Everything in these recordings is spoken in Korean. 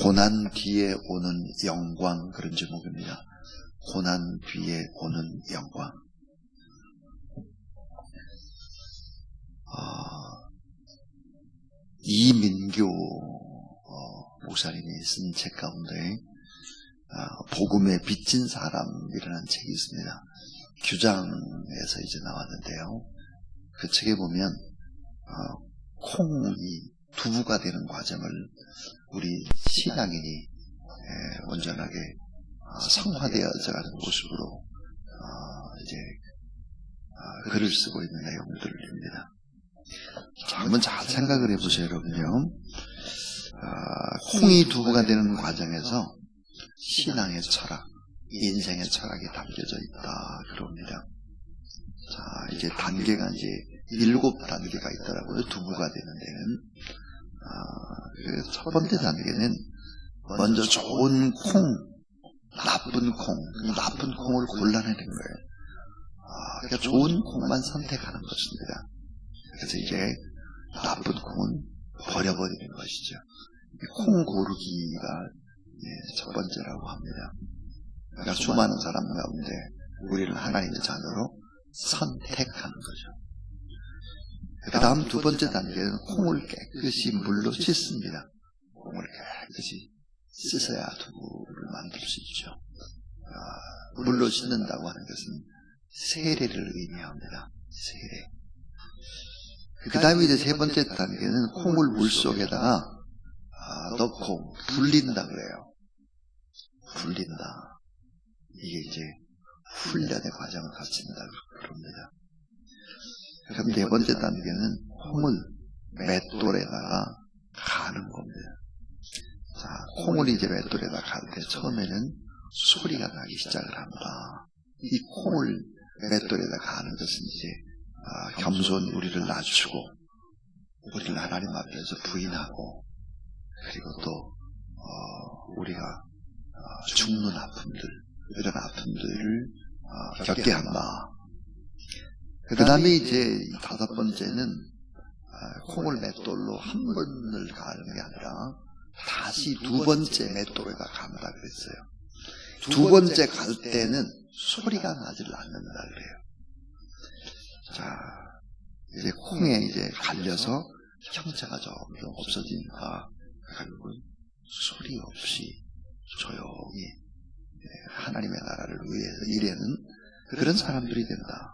고난 뒤에 오는 영광, 그런 제목입니다. 고난 뒤에 오는 영광. 이민교 목사님이 쓴 책 가운데 복음에 빚진 사람이라는 책이 있습니다. 규장에서 이제 나왔는데요. 그 책에 보면 콩이 두부가 되는 과정을 우리 신앙인이 온전하게 성화되어져 가는 모습으로 이제 글을 쓰고 있는 내용들입니다. 한번 잘 생각을 해보세요, 여러분요. 콩이 두부가 되는 과정에서 신앙의 철학, 인생의 철학이 담겨져 있다 그럽니다. 자, 이제 단계가 이제 7단계가 있더라고요. 두부가 되는 데는. 그 첫 번째 단계는 먼저 좋은 콩, 나쁜 콩, 나쁜 콩을 골라내는 거예요. 그러니까 좋은 콩만 선택하는 것입니다. 그래서 이제 나쁜 콩은 버려버리는 것이죠. 콩 고르기가 첫 번째라고 합니다. 그러니까 수많은 사람 가운데 우리를 하나님의 자녀로 선택하는 거죠. 그 다음 두 번째 단계는 콩을 깨끗이 물로 씻습니다. 콩을 깨끗이 씻어야 두부를 만들 수 있죠. 물로 씻는다고 하는 것은 세례를 의미합니다. 세례. 그 다음에 이제 세 번째 단계는 콩을 물 속에다가 넣고 불린다 그래요. 불린다. 이게 이제 훈련의 과정을 갖습니다. 그럽니다. 그럼 네 번째 단계는 콩을 맷돌에다가 가는 겁니다. 자, 콩을 이제 맷돌에다가 갈 때 처음에는 소리가 나기 시작을 합니다. 이 콩을 맷돌에다가 가는 것은 이제 겸손 우리를 낮추고 우리를 하나님 앞에서 부인하고 그리고 또 우리가 죽는 아픔들, 이런 아픔들을 겪게 한다. 그 다음에 이제 다섯 번째는 콩을 맷돌로 한 번을 가는 게 아니라 다시 두 번째 맷돌에다 간다 그랬어요. 두 번째 갈 때는 소리가 나질 않는다 그래요. 자, 이제 콩에 이제 갈려서 형체가 점점 없어지니까 결국은 소리 없이 조용히 하나님의 나라를 위해서 일하는 그런 사람들이 된다.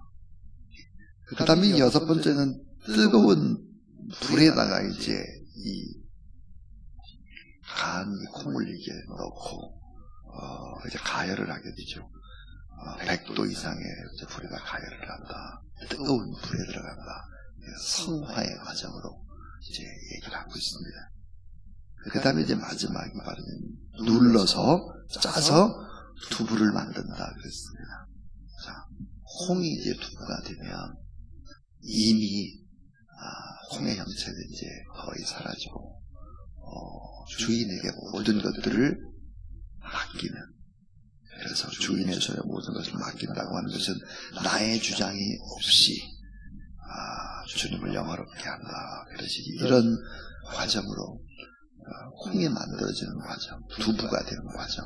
그 다음에 여섯 번째는 뜨거운 불에다가 이제 이 간 콩을 이제 넣고 이제 가열을 하게 되죠. 100도 이상의 불에다 가열을 한다. 뜨거운 불에 들어간다. 성화의 과정으로 이제 얘기를 하고 있습니다. 그 다음에 이제 마지막이 바로 눌러서 짜서 두부를 만든다 그랬습니다. 자, 콩이 이제 두부가 되면 이미 콩의 형체는 이제 거의 사라지고 주인에게 모든 것들을 맡기는, 그래서 주인에서의 모든 것을 맡긴다고 하는 것은 나의 주장이 없이 주님을 영화롭게 한다. 그래서 이런 과정으로 콩이 만들어지는 과정, 두부가 되는 과정,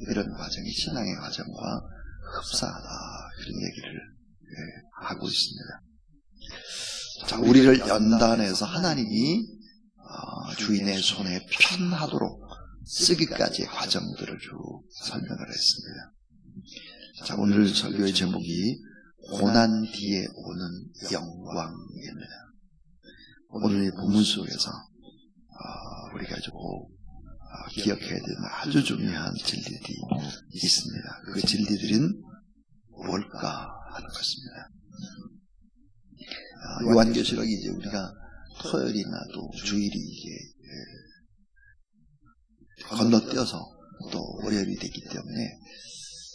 이런 과정이 신앙의 과정과 흡사하다, 그런 얘기를 하고 있습니다. 자, 우리를 연단해서 하나님이 주인의 손에 편하도록 쓰기까지의 과정들을 쭉 설명을 했습니다. 자, 오늘 설교의 제목이 고난 뒤에 오는 영광입니다. 오늘 이 본문 속에서 우리가 꼭 기억해야 되는 아주 중요한 진리들이 있습니다. 그 진리들은 뭘까 하는 것입니다. 요한계시록이 이제 우리가 토요일이나 또 주일이 이게 건너뛰어서 또 월요일이 됐기 때문에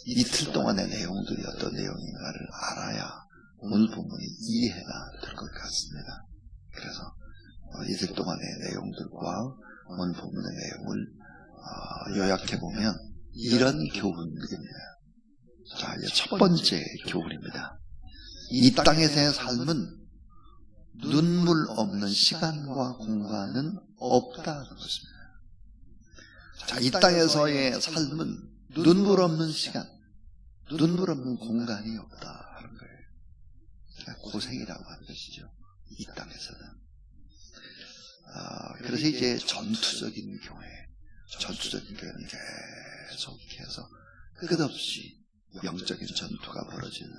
이틀 동안의 내용들이 어떤 내용인가를 알아야 오늘 본문이 이해가 될 것 같습니다. 그래서 이틀 동안의 내용들과 오늘 본문의 내용을 요약해보면 이런 교훈입니다. 자, 이제 첫 번째 교훈입니다. 이 땅에서의 삶은 눈물 없는 시간과 공간은 없다는 것입니다. 자, 이 땅에서의 삶은 눈물 없는 시간, 눈물 없는 공간이 없다 하는 거예요. 고생이라고 하는 것이죠. 이 땅에서는. 그래서 이제 전투적인 교회는 계속해서 끝없이 영적인 전투가 벌어지는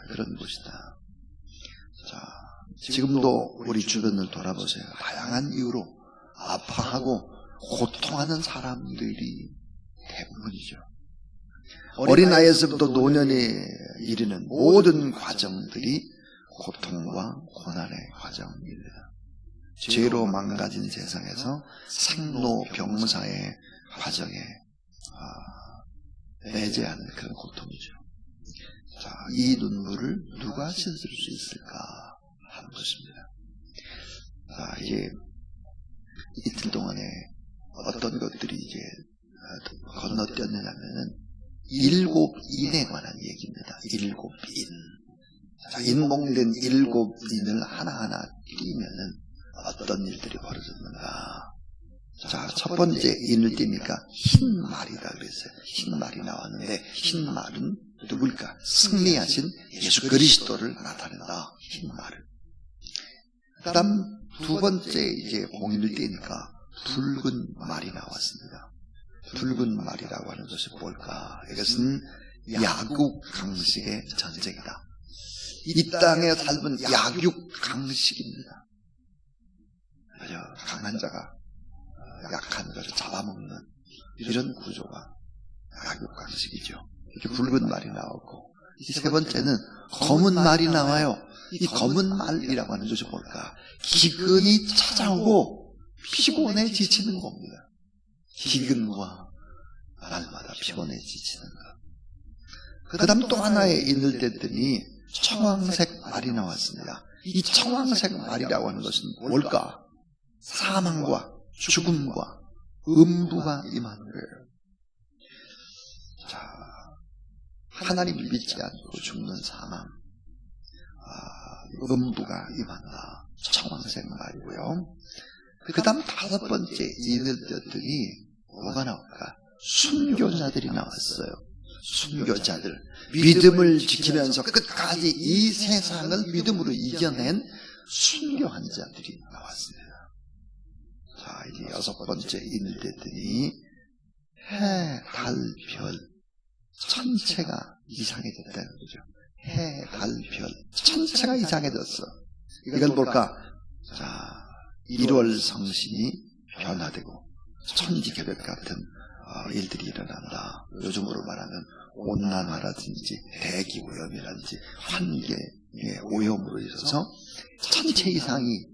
그런 곳이다. 자, 지금도 우리 주변을 돌아보세요. 다양한 이유로 아파하고 고통하는 사람들이 대부분이죠. 어린아이에서부터 노년에 이르는 모든 과정들이 고통과 고난의 과정입니다. 죄로 망가진 세상에서 생로병사의 과정에 배제하는 그런 고통이죠. 자, 이 눈물을 누가 씻을 수 있을까 하는 것입니다. 자, 이제 이틀 동안에 어떤 것들이 이제 건너뛰었느냐면은 7인에 관한 얘기입니다. 7인. 자, 인봉된 7인을 하나하나 띄면은 어떤 일들이 벌어졌는가. 자, 첫 번째 인을 띄니까 흰 말이다 그랬어요. 흰 말이 나왔는데 흰 말은 누굴까? 승리하신 예수 그리스도를 나타낸다. 흰 말을. 그 다음 두 번째 이제 봉인을 띄니까 붉은 말이 나왔습니다. 붉은 말이라고 하는 것이 뭘까? 이것은 약육강식의 전쟁이다. 이 땅의 삶은 약육강식입니다. 그죠? 강한 자가 약한 것을 잡아먹는 이런 구조가 약육강식이죠. 이렇게 붉은 말이 나오고, 세 번째는 검은 말이 나와요. 이 검은 말이라고 하는 것이 뭘까? 기근이 찾아오고 피곤해 지치는 겁니다. 기근과 날마다 피곤해 지치는 것. 그 다음 또 하나의 인을 댔더니 청황색 말이 나왔습니다. 이 청황색 말이라고 하는 것은 뭘까? 사망과 죽음과 음부가 임하는 거예요. 자, 하나님을 믿지 않고 죽는 사망, 음부가 임한다. 청황색 말이고요. 그 다음 다섯 번째 인을 떴더니 뭐가 나올까? 순교자들이 나왔어요. 순교자들, 믿음을 지키면서 끝까지 이 세상을 믿음으로 이겨낸 순교한 자들이 나왔습니다. 자, 이제 여섯 번째 인을 댔더니 해, 달, 별, 천체가 이상해졌다는 거죠. 해, 달, 별, 천체가 이상해졌어. 이건 뭘까? 자, 1월 성신이 변화되고 천지개벽 같은 일들이 일어난다. 요즘으로 말하면 온난화라든지 대기오염이라든지 환경의 오염으로 인해서 천체 이상이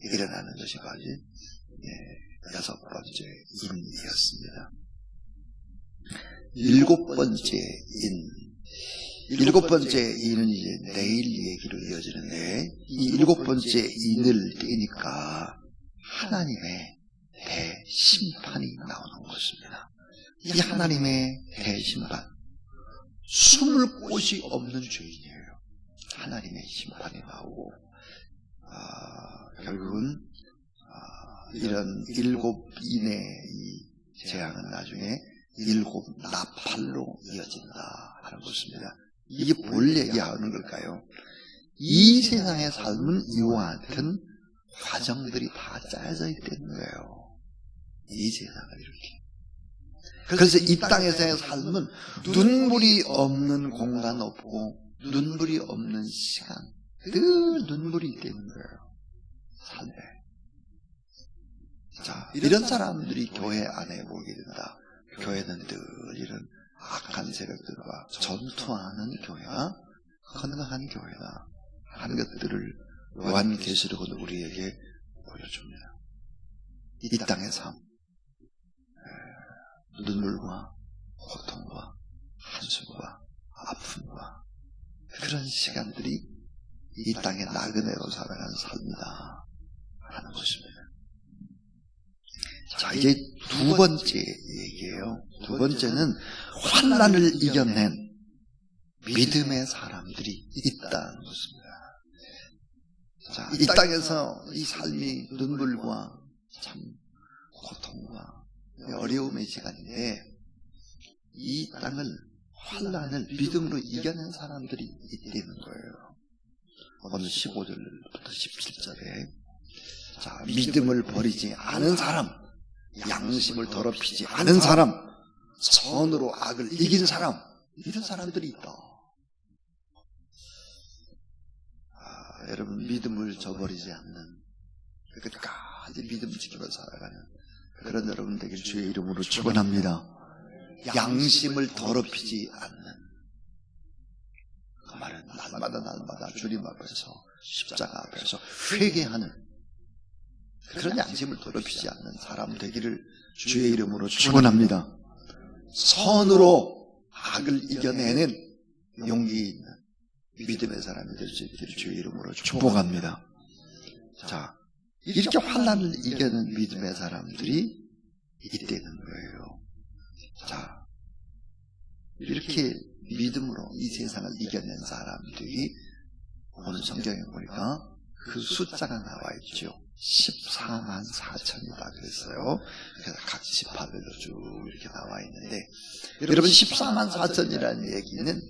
일어나는 것이 바로 여섯 번째 인이었습니다. 일곱 번째 인. 일곱 번째 인은 이제 내일 얘기로 이어지는데, 이 일곱 번째 인을 떼니까 하나님의 대심판이 나오는 것입니다. 이 하나님의 대심판, 숨을 곳이 없는 죄인이에요. 하나님의 심판이 나오고, 결국은 이런 일곱 인의 이 재앙은 나중에 일곱 나팔로 이어진다 하는 것입니다. 이게 뭘 얘기하는 걸까요? 이 세상의 삶은 이와 같은 과정들이 다 짜여져 있다는 거예요. 이 세상을 이렇게. 그래서 이 땅에서의 삶은 눈물이 없는 공간 없고 눈물이 없는 시간, 늘 눈물이 있다는 거예요. 삶에. 자, 이런 사람들이 교회 안에 모이게 된다. 교회는 늘 이런 악한 세력들과 전투하는 교회가 건강한 교회다 하는 것들을 요한계시록은 우리에게 보여줍니다. 이 땅의 삶, 눈물과 고통과 한숨과 아픔과 그런 시간들이 이 땅의 나그네로 살아가는 삶이다 하는 것입니다. 자, 이제 두 번째 얘기예요. 두 번째는 환난을 이겨낸 믿음의 사람들이 있다는 것입니다. 자, 이 땅에서 이 삶이 눈물과 참 고통과 어려움의 시간인데 이 땅을 환난을 믿음으로 이겨낸 사람들이 있다는 거예요. 오늘 15절부터 17절에 자, 믿음을 버리지 않은 사람, 양심을 더럽히지 않은 사람, 선으로 악을 이긴 사람, 이런 사람들이 있다. 여러분, 믿음을 저버리지 않는, 끝까지 믿음 지키며 살아가는 그런 여러분 되길 주의 이름으로 축원합니다. 양심을 더럽히지 않는, 그 말은 날마다 주님 앞에서 십자가 앞에서 회개하는 그런 양심을 더럽히지 않는 사람 되기를 주의 이름으로 축원합니다. 선으로 악을 이겨내는 용기 있는 믿음의 사람이 될 수 있기를 주의 이름으로 축복합니다. 자, 이렇게 환난을 이겨낸 믿음의 사람들이 있다는 거예요. 자, 이렇게 믿음으로 이 세상을 이겨낸 사람들이 오늘 성경에 보니까 그 숫자가 나와 있죠. 14만 4천이다 그랬어요. 그래서 각 지파별로 쭉 이렇게 나와 있는데, 여러분 14만 4천이라는 얘기는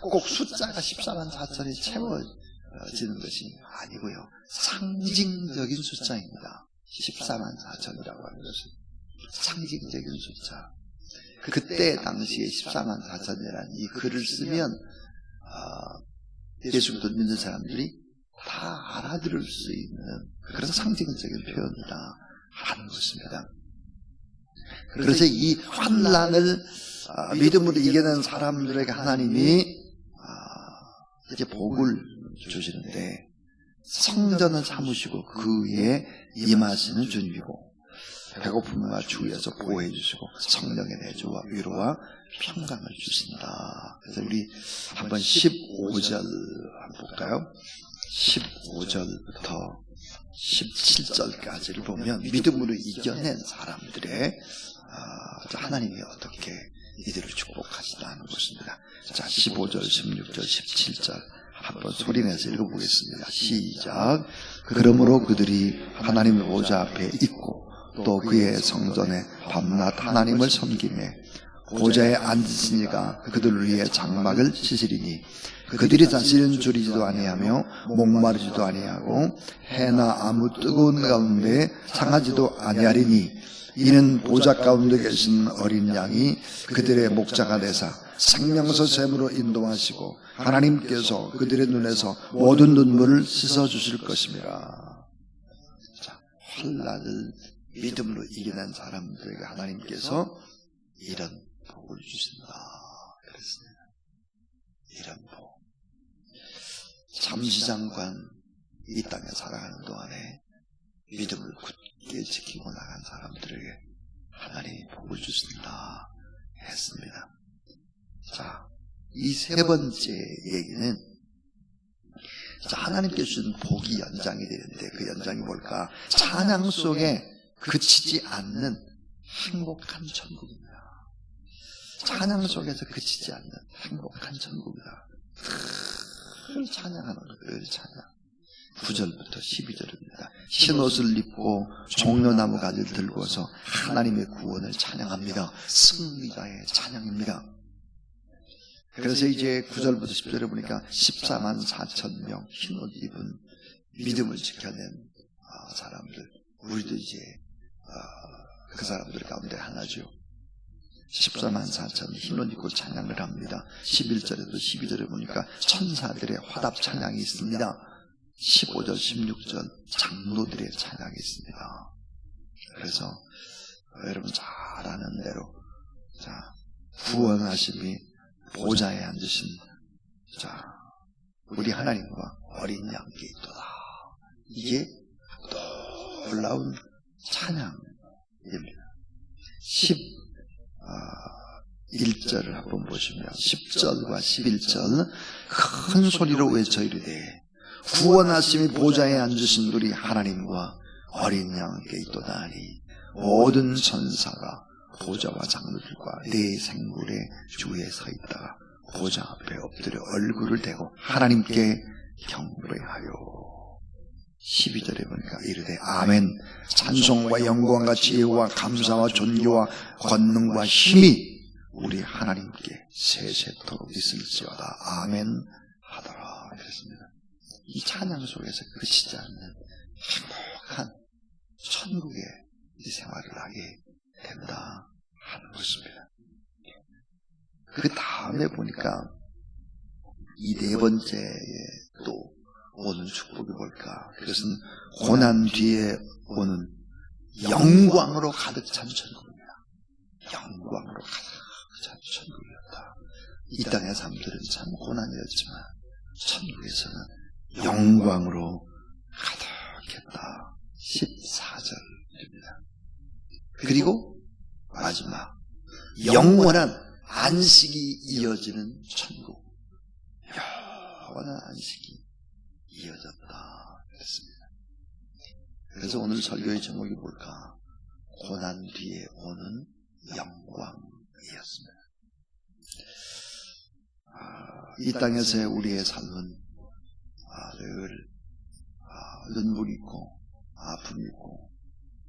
꼭 숫자가 14만 4천이 채워지는 것이 아니고요. 상징적인 숫자입니다. 14만 4천이라고 하는 것은 상징적인 숫자. 그때 당시에 14만 4천이라는 이 글을 쓰면 예수 그리스도 믿는 사람들이 다 알아들을 수 있는 그런 상징적인 표현이다 하는 것입니다. 그래서 이 환난을 믿음으로 이겨낸 사람들에게 하나님이 이제 복을 주시는데, 성전을 삼으시고 그 위에 임하시는 주님이고 배고픔과 주위에서 보호해 주시고 성령의 내주와 위로와 평강을 주신다. 그래서 우리 한번 15절 한번 볼까요? 15절부터 17절까지를 보면 믿음으로 이겨낸 사람들의 하나님이 어떻게 이들을 축복하시다는 것입니다. 자, 15절, 16절, 17절 한번 소리내서 읽어보겠습니다. 시작. 그러므로 그들이 하나님의 보좌 앞에 있고 또 그의 성전에 밤낮 하나님을 섬기며 보좌에 앉으시니가 그들을 위해 장막을 치시리니 그들이 다시는 줄이지도 아니하며 목마르지도 아니하고 해나 아무 뜨거운 가운데 상하지도 아니하리니 이는 보좌 가운데 계신 어린 양이 그들의 목자가 되사 생명수 샘으로 인도하시고 하나님께서 그들의 눈에서 모든 눈물을 씻어주실 것입니다. 자, 환난을 믿음으로 이겨낸 사람들에게 하나님께서 이런 복을 주신다 그랬습니다. 이런 복. 잠시 잠깐 이 땅에 살아가는 동안에 믿음을 굳게 지키고 나간 사람들에게 하나님이 복을 주신다 했습니다. 자, 이 세 번째 얘기는, 자, 하나님께 주신 복이 연장이 되는데 그 연장이 뭘까? 찬양 속에 그치지 않는 행복한 천국입니다. 찬양 속에서 그치지 않는 행복한 천국이다. 늘 찬양하는 거예요. 늘 찬양. 9절부터 12절입니다. 흰옷을 입고 종려나무 가지를 들고서 하나님의 구원을 찬양합니다. 승리자의 찬양입니다. 그래서 이제 9절부터 10절에 보니까 14만 4천 명 흰옷 입은 믿음을 지켜낸 사람들, 우리도 이제 그 사람들 가운데 하나죠. 14만 4천 흰옷 입고 찬양을 합니다. 11절에도 12절에 보니까 천사들의 화답 찬양이 있습니다. 15절 16절 장로들의 찬양이 있습니다. 그래서 여러분 잘 아는 대로, 자, 구원하심이 보좌에 앉으신, 자, 우리 하나님과 어린 양께 있도다. 이게 놀라운 찬양입니다. 11절을 한번 보시면 10절과 11절 큰 소리로 외쳐 이르되 구원하심이 보좌에 앉으신 우리 하나님과 어린 양께 있도다 하니 모든 천사가 보좌와 장로들과 네 생물의 주위에 서 있다가 보좌 앞에 엎드려 얼굴을 대고 하나님께 경배하여. 12절에 보니까 이르되 아멘. 찬송과 영광과 지혜와 감사와 존귀와 권능과 힘이 우리 하나님께 세세토록 있을지어다. 아멘 하더라. 그랬습니다. 이 찬양 속에서 그치지 않는 행복한 천국의 이 생활을 하게 된다 하는 것입니다. 그 다음에 보니까 이 네 번째에 또 오는 축복이 뭘까? 그것은 고난 뒤에 오는 영광으로 가득 찬 천국입니다. 영광으로 가득 찬 천국이었다. 이 땅의 삶들은 참 고난이었지만 천국에서는 영광으로 가득했다. 14절입니다. 그리고 마지막 영원한 안식이 이어지는 천국. 영원한 안식이 이어졌다 그랬습니다. 그래서 오늘 설교의 제목이 뭘까? 고난 뒤에 오는 영광이었습니다. 이 땅에서의 우리의 삶은 늘 눈물이 있고 아픔이 있고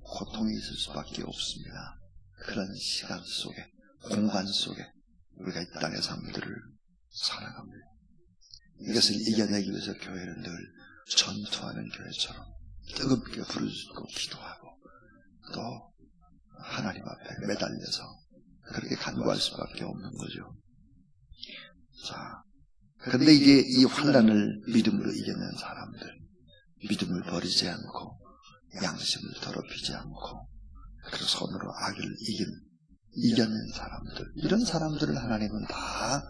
고통이 있을 수밖에 없습니다. 그런 시간 속에, 공간 속에 우리가 이 땅의 삶들을 살아갑니다. 이것을 이겨내기 위해서 교회는 늘 전투하는 교회처럼 뜨겁게 부르짖고 기도하고 또 하나님 앞에 매달려서 그렇게 간구할 수밖에 없는 거죠. 자, 그런데 이제 이 환난을 믿음으로 이겨낸 사람들, 믿음을 버리지 않고 양심을 더럽히지 않고 그리고 손으로 악을 이겨낸 사람들, 이런 사람들을 하나님은 다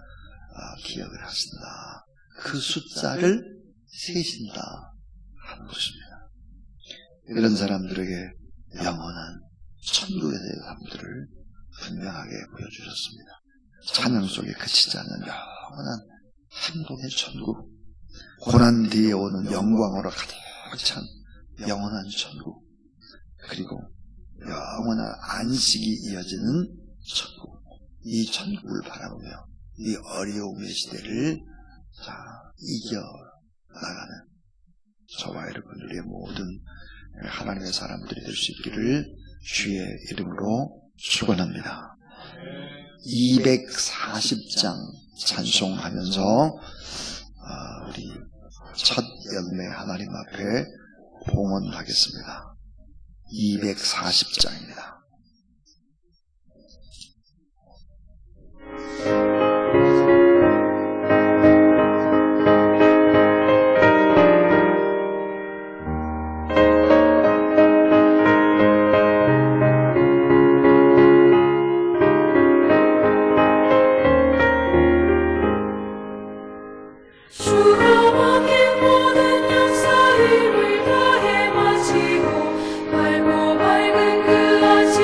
기억을 하신다. 그 숫자를 세신다 하는 것입니다. 이런 사람들에게 영원한 천국에 대한 삶들을 분명하게 보여주셨습니다. 찬양 속에 그치지 않는 영원한 행복의 천국, 고난 뒤에 오는 영광으로 가득 찬 영원한 천국, 그리고 영원한 안식이 이어지는 천국, 이 천국을 바라보며 이 어려움의 시대를 이겨나가는 저와 여러분들의 모든 하나님의 사람들이 될 수 있기를 주의 이름으로 축원합니다. 240장 찬송하면서 우리 첫 열매 하나님 앞에 봉헌하겠습니다. 240장입니다. 힘을 다해 마시고 밝고 밝은 그 아침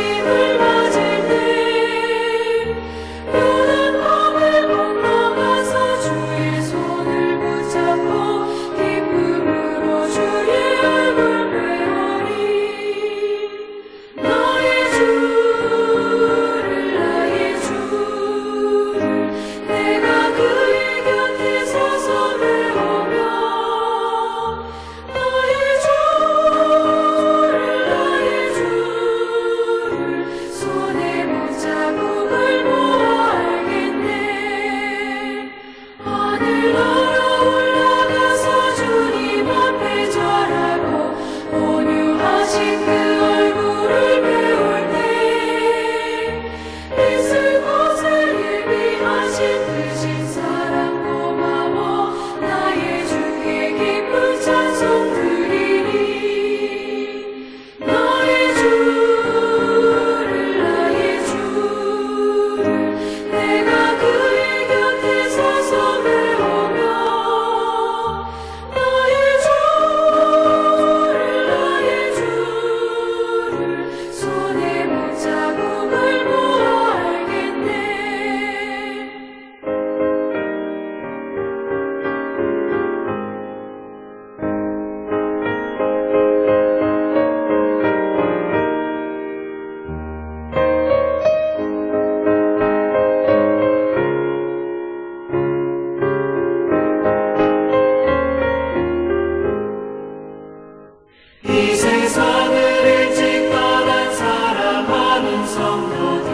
성도들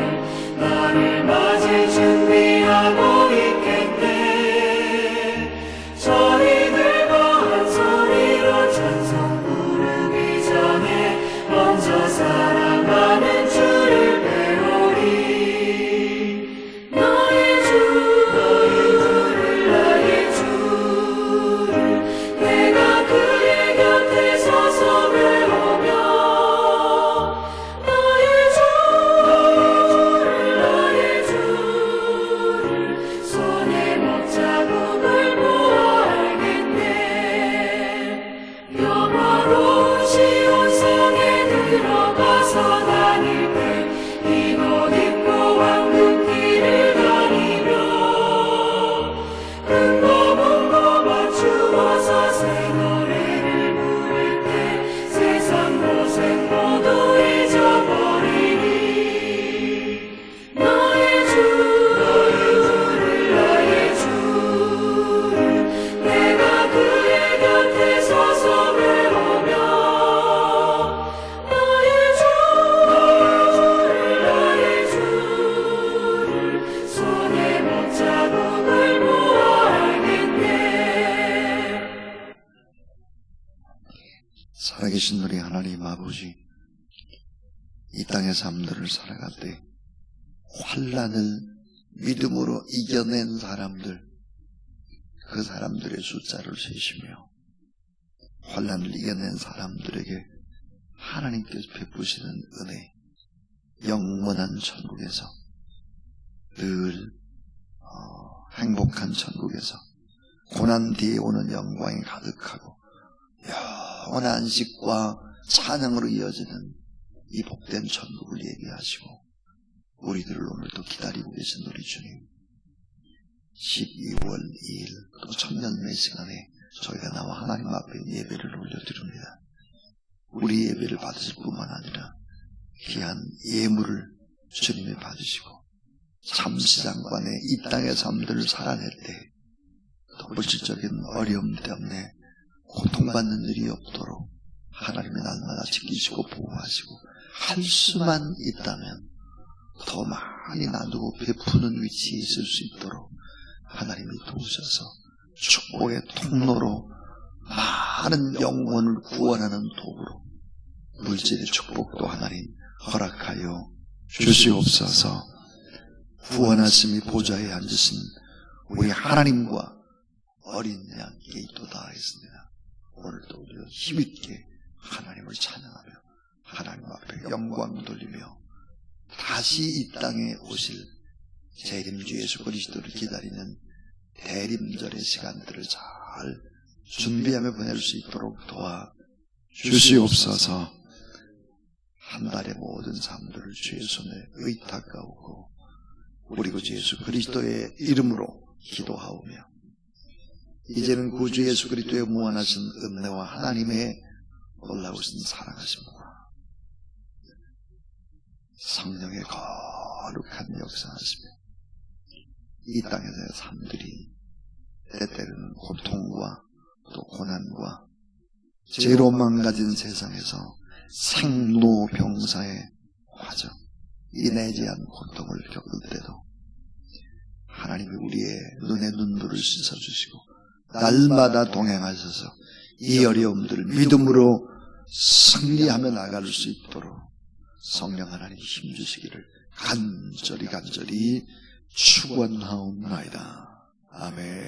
나를 맞을 준비하고 있겠네. 저희들과 한 소리로 찬송 부르기 전에 먼저 사랑하는 주를 배우리. 나의 주를 나의 주를 내가 그의 곁에 서서 배우며 나의 주를 손에 못자국을 보아 알겠네. 영화로운 시온성에 들어가서 다닐 때 이곳 입고 황금길을 다니며 근거 문거 맞추어서 새 노래를 부를 때 세상 고생 모두 잊어버리니. 나의 주를 내가 그의 곁에 서서 배우며 나의 주를 손에 못자국을 보아 알겠네. 살아계신 우리 하나님 아버지, 이 땅의 삶들을 살아갈 때 환난을 믿음으로 이겨낸 사람들, 그 사람들의 숫자를 세시며 환난을 이겨낸 사람들에게 하나님께서 베푸시는 은혜, 영원한 천국에서 늘 행복한 천국에서 고난 뒤에 오는 영광이 가득하고 영원한 안식과 찬양으로 이어지는 이 복된 천국을 얘기하시고 우리들을 오늘도 기다리고 계신 우리 주님, 12월 2일 또 천년의 시간에 저희가 나와 하나님 앞에 예배를 올려드립니다. 우리 예배를 받으실 뿐만 아니라 귀한 예물을 주님이 받으시고 잠시장관에 이 땅의 삶들을 살아낼 때 또 물질적인 어려움 때문에 고통받는 일이 없도록 하나님이 날마다 지키시고 보호하시고 할 수만 있다면 더 많이 나누고 베푸는 위치에 있을 수 있도록 하나님이 도우셔서 축복의 통로로 많은 영혼을 구원하는 도구로 물질의 축복도 하나님 허락하여 주시옵소서. 구원하심이 보좌에 앉으신 우리 하나님과 어린 양께 도달하였습니다. 오늘도 우리가 힘있게 하나님을 찬양하며 하나님 앞에 영광 돌리며 다시 이 땅에 오실 재림주 예수 그리스도를 기다리는 대림절의 시간들을 잘 준비하며 보낼 수 있도록 도와 주시옵소서. 한 달의 모든 삶들을 주의 손에 의탁하오고 우리 구주 예수 그리스도의 이름으로 기도하오며 이제는 구주 예수 그리스도의 무한하신 은혜와 하나님의 놀라우신 사랑하심과 성령의 거룩한 역사하시며 이 땅에서의 삶들이 때때로는 고통과 또 고난과 죄로 망가진 세상에서 생로병사의 과정, 인내지한 고통을 겪을 때도 하나님이 우리의 눈에 눈물을 씻어주시고 날마다 동행하셔서 이 어려움들을 믿음으로 승리하며 나갈 수 있도록 성령 하나님 힘주시기를 간절히 축원하옵나이다. 아멘.